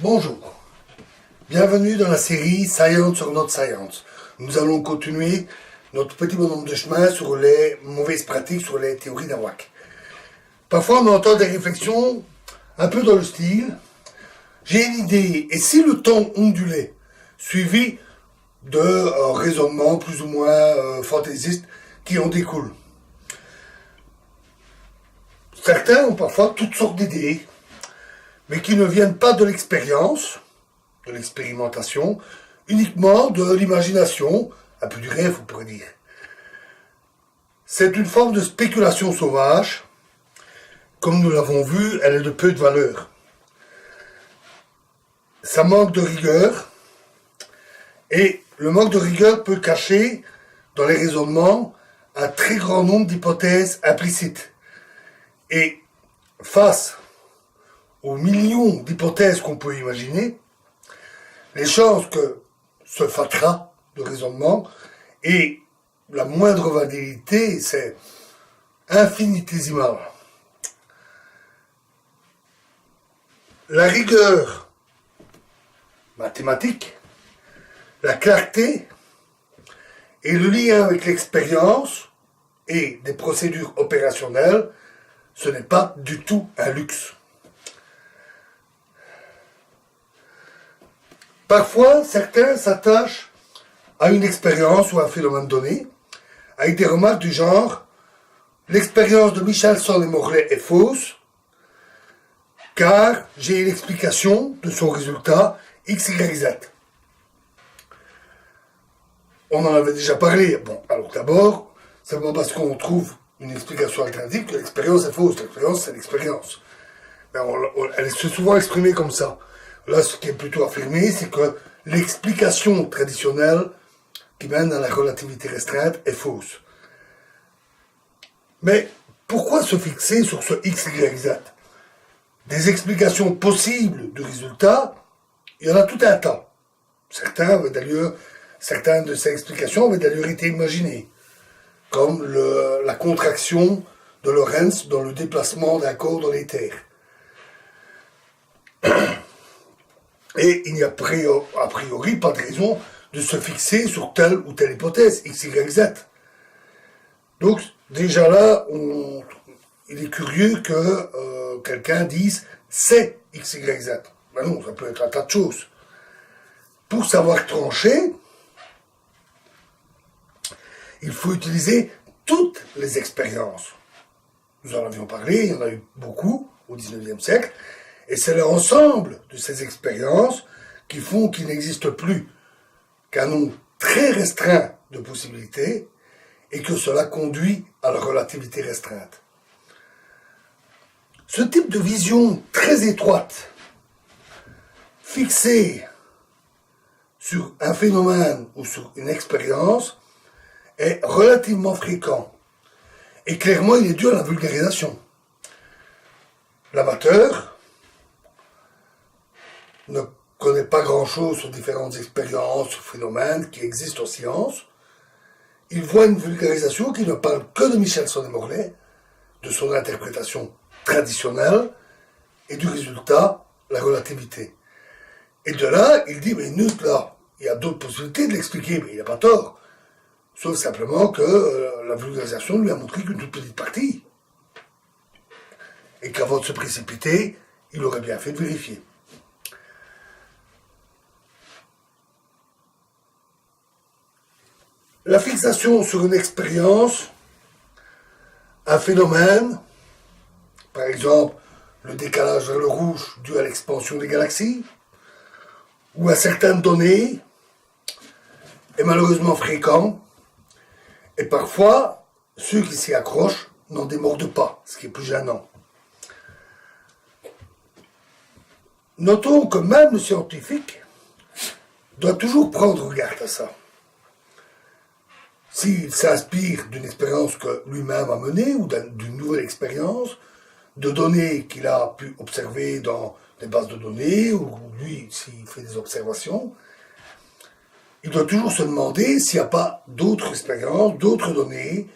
Bonjour, bienvenue dans la série Science sur notre science. Nous allons continuer notre petit bonhomme de chemin sur les mauvaises pratiques, sur les théories d'Awak. Parfois on entend des réflexions un peu dans le style « J'ai une idée, et si le temps ondulait ?» suivi de raisonnements plus ou moins fantaisistes qui en découlent. Certains ont parfois toutes sortes d'idées, mais qui ne viennent pas de l'expérience, de l'expérimentation, uniquement de l'imagination, un peu du rêve, on pourrait dire. C'est une forme de spéculation sauvage. Comme nous l'avons vu, elle est de peu de valeur. Ça manque de rigueur, et le manque de rigueur peut cacher, dans les raisonnements, un très grand nombre d'hypothèses implicites. Et face aux millions d'hypothèses qu'on peut imaginer, les chances que ce fatras de raisonnement ait la moindre validité, c'est infinitésimal. La rigueur mathématique, la clarté et le lien avec l'expérience et des procédures opérationnelles, ce n'est pas du tout un luxe. Parfois, certains s'attachent à une expérience ou à un phénomène donné, avec des remarques du genre « L'expérience de Michelson et Morley est fausse, car j'ai une explication de son résultat X, Y, Z. » On en avait déjà parlé. Bon, alors d'abord, c'est pas parce qu'on trouve une explication alternative que l'expérience est fausse. L'expérience, c'est l'expérience. Mais elle est souvent exprimée comme ça. Là, ce qui est plutôt affirmé, c'est que l'explication traditionnelle qui mène à la relativité restreinte est fausse. Mais pourquoi se fixer sur ce X, Y, Z? Des explications possibles du résultat, il y en a tout un tas. Certaines de ces explications avaient d'ailleurs été imaginées, comme la contraction de Lorentz dans le déplacement d'un corps dans l'éther. Et il n'y a a priori pas de raison de se fixer sur telle ou telle hypothèse, X, Y, Z. Donc, déjà là, il est curieux que quelqu'un dise c'est X, Y, Z. Ben non, ça peut être un tas de choses. Pour savoir trancher, il faut utiliser toutes les expériences. Nous en avions parlé, il y en a eu beaucoup au XIXe siècle, et c'est l'ensemble de ces expériences qui font qu'il n'existe plus qu'un nombre très restreint de possibilités et que cela conduit à la relativité restreinte. Ce type de vision très étroite, fixée sur un phénomène ou sur une expérience, est relativement fréquent. Et clairement, il est dû à la vulgarisation. L'amateur ne connaît pas grand-chose sur différentes expériences, sur phénomènes qui existent en science. Il voit une vulgarisation qui ne parle que de Michelson et Morley, de son interprétation traditionnelle, et du résultat, la relativité. Et de là, il dit, mais là, il y a d'autres possibilités de l'expliquer, mais il n'a pas tort. Sauf simplement que la vulgarisation lui a montré qu'une toute petite partie. Et qu'avant de se précipiter, il aurait bien fait de vérifier. La fixation sur une expérience, un phénomène, par exemple le décalage vers le rouge dû à l'expansion des galaxies, ou à certaines données, est malheureusement fréquent, et parfois, ceux qui s'y accrochent n'en démordent pas, ce qui est plus gênant. Notons que même le scientifique doit toujours prendre garde à ça. S'il s'inspire d'une expérience que lui-même a menée ou d'une nouvelle expérience, de données qu'il a pu observer dans des bases de données, ou lui, s'il fait des observations, il doit toujours se demander s'il n'y a pas d'autres expériences, d'autres données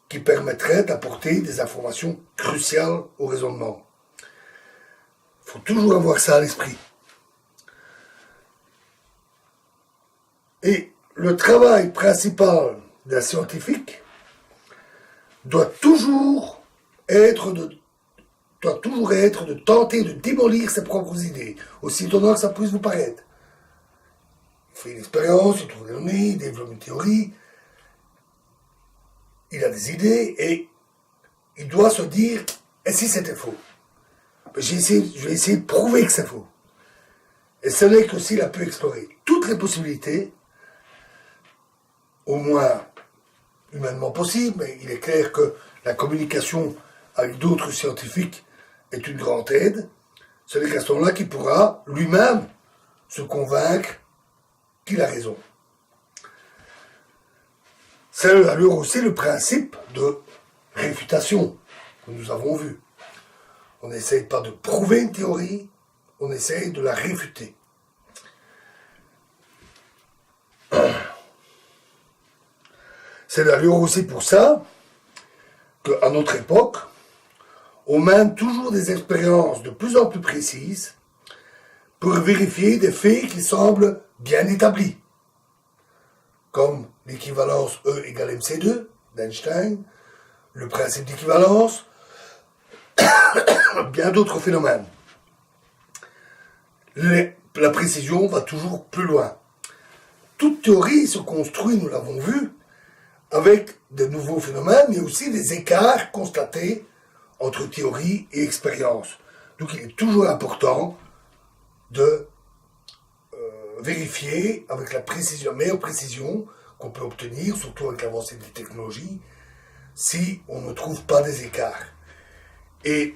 qui permettraient d'apporter des informations cruciales au raisonnement. Il faut toujours avoir ça à l'esprit. Et le travail principal d'un scientifique doit toujours être de tenter de démolir ses propres idées, aussi étonnant que ça puisse vous paraître. Il fait une expérience, il trouve des données, il développe une théorie, il a des idées et il doit se dire, et si c'était faux? Je vais essayer de prouver que c'est faux. Et ce n'est que s'il a pu explorer toutes les possibilités, au moins humainement possible, mais il est clair que la communication avec d'autres scientifiques est une grande aide. Ce n'est qu'à ce moment-là qu'il pourra lui-même se convaincre qu'il a raison. C'est alors aussi le principe de réfutation que nous avons vu. On n'essaye pas de prouver une théorie, on essaye de la réfuter. C'est d'ailleurs aussi pour ça qu'à notre époque, on mène toujours des expériences de plus en plus précises pour vérifier des faits qui semblent bien établis, comme l'équivalence E égale MC2 d'Einstein, le principe d'équivalence, bien d'autres phénomènes. La précision va toujours plus loin. Toute théorie se construit, nous l'avons vu, avec de nouveaux phénomènes, mais aussi des écarts constatés entre théorie et expérience. Donc il est toujours important de vérifier avec la meilleure précision qu'on peut obtenir, surtout avec l'avancée des technologies, si on ne trouve pas des écarts. Et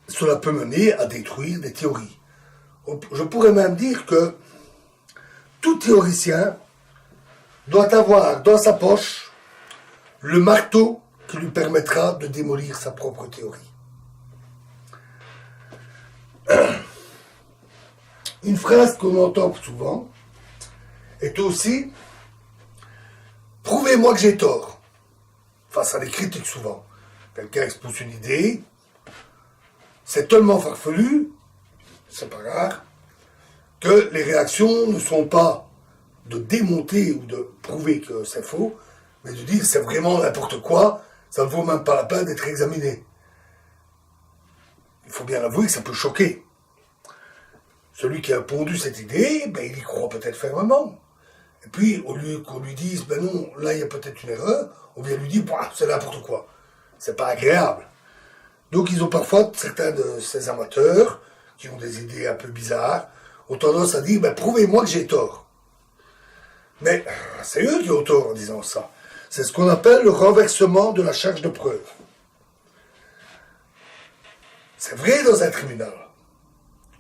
cela peut mener à détruire des théories. Je pourrais même dire que tout théoricien doit avoir dans sa poche le marteau qui lui permettra de démolir sa propre théorie. Une phrase qu'on entend souvent est aussi « Prouvez-moi que j'ai tort » face à des critiques souvent. Quelqu'un expose une idée, c'est tellement farfelu, c'est pas rare, que les réactions ne sont pas de démonter ou de prouver que c'est faux, mais de dire c'est vraiment n'importe quoi, ça ne vaut même pas la peine d'être examiné. Il faut bien avouer que ça peut choquer. Celui qui a pondu cette idée, il y croit peut-être fermement. Et puis, au lieu qu'on lui dise, non, là il y a peut-être une erreur, on vient lui dire, c'est n'importe quoi. C'est pas agréable. Donc ils ont parfois, certains de ces amateurs, qui ont des idées un peu bizarres, ont tendance à dire, prouvez-moi que j'ai tort. Mais c'est eux qui ont tort en disant ça. C'est ce qu'on appelle le renversement de la charge de preuve. C'est vrai dans un tribunal.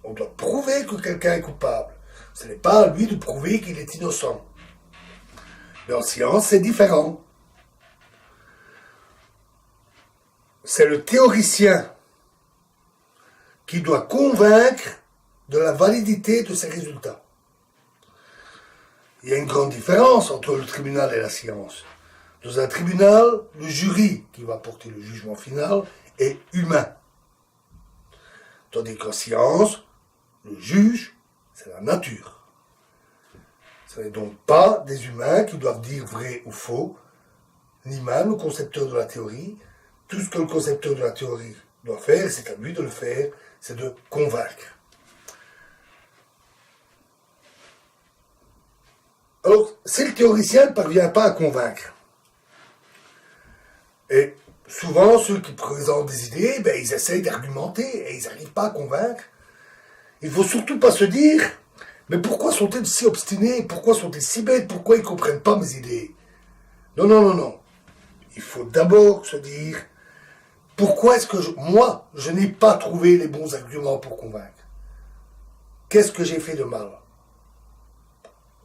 On doit prouver que quelqu'un est coupable. Ce n'est pas à lui de prouver qu'il est innocent. Mais en science, c'est différent. C'est le théoricien qui doit convaincre de la validité de ses résultats. Il y a une grande différence entre le tribunal et la science. Dans un tribunal, le jury qui va porter le jugement final est humain. Tandis qu'en science, le juge, c'est la nature. Ce n'est donc pas des humains qui doivent dire vrai ou faux, ni même le concepteur de la théorie. Tout ce que le concepteur de la théorie doit faire, c'est à lui de le faire, c'est de convaincre. Alors, si le théoricien ne parvient pas à convaincre, et souvent ceux qui présentent des idées, ils essayent d'argumenter et ils n'arrivent pas à convaincre, il ne faut surtout pas se dire, mais pourquoi sont-ils si obstinés, pourquoi sont-ils si bêtes, pourquoi ils ne comprennent pas mes idées? Non. Il faut d'abord se dire, pourquoi est-ce que moi, je n'ai pas trouvé les bons arguments pour convaincre? Qu'est-ce que j'ai fait de mal?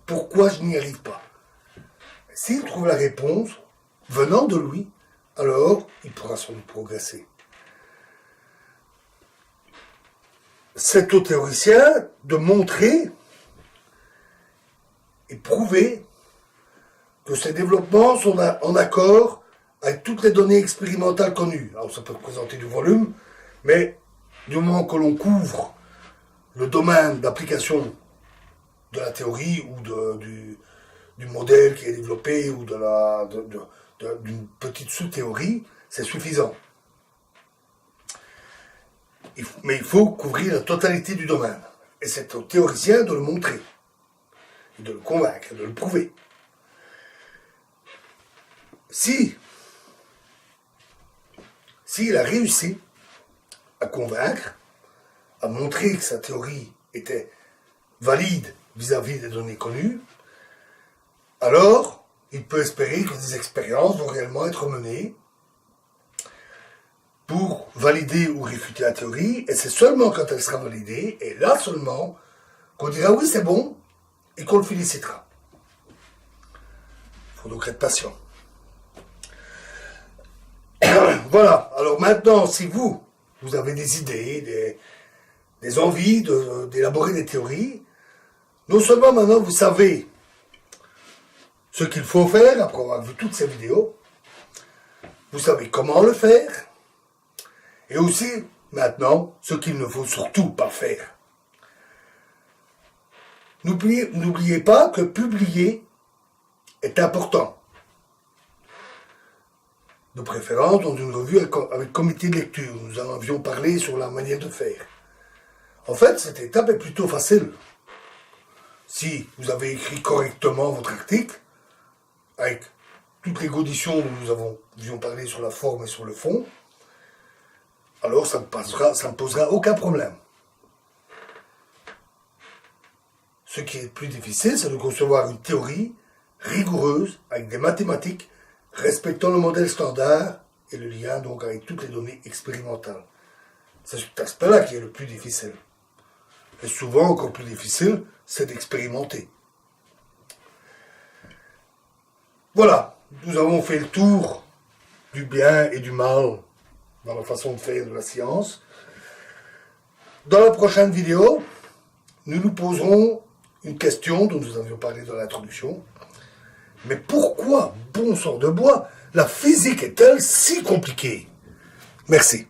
Pourquoi je n'y arrive pas? S'il trouve la réponse, venant de lui, alors il pourra sans doute progresser. C'est au théoricien de montrer et prouver que ces développements sont en accord avec toutes les données expérimentales connues. Alors ça peut représenter du volume, mais du moment que l'on couvre le domaine d'application de la théorie ou du modèle qui est développé ou d'une petite sous-théorie, c'est suffisant. Mais il faut couvrir la totalité du domaine. Et c'est au théoricien de le montrer, de le convaincre, de le prouver. Si il a réussi à convaincre, à montrer que sa théorie était valide vis-à-vis des données connues, alors il peut espérer que des expériences vont réellement être menées pour valider ou réfuter la théorie, et c'est seulement quand elle sera validée, et là seulement, qu'on dira oui c'est bon, et qu'on le félicitera. Il faut donc être patient. Voilà, alors maintenant, si vous avez des idées, des envies d'élaborer des théories, non seulement maintenant vous savez ce qu'il faut faire, après avoir vu toutes ces vidéos, vous savez comment le faire, et aussi, maintenant, ce qu'il ne faut surtout pas faire. N'oubliez pas que publier est important. De préférence dans une revue avec comité de lecture. Nous en avions parlé sur la manière de faire. En fait, cette étape est plutôt facile. Si vous avez écrit correctement votre article, avec toutes les conditions dont nous avions parlé sur la forme et sur le fond, alors ça ne posera aucun problème. Ce qui est plus difficile, c'est de concevoir une théorie rigoureuse, avec des mathématiques, respectant le modèle standard et le lien donc avec toutes les données expérimentales. C'est cet aspect-là qui est le plus difficile. Et souvent, encore plus difficile, c'est d'expérimenter. Voilà, nous avons fait le tour du bien et du mal dans la façon de faire de la science. Dans la prochaine vidéo, nous nous poserons une question dont nous avions parlé dans l'introduction. Mais pourquoi, bon sang de bois, la physique est-elle si compliquée? Merci.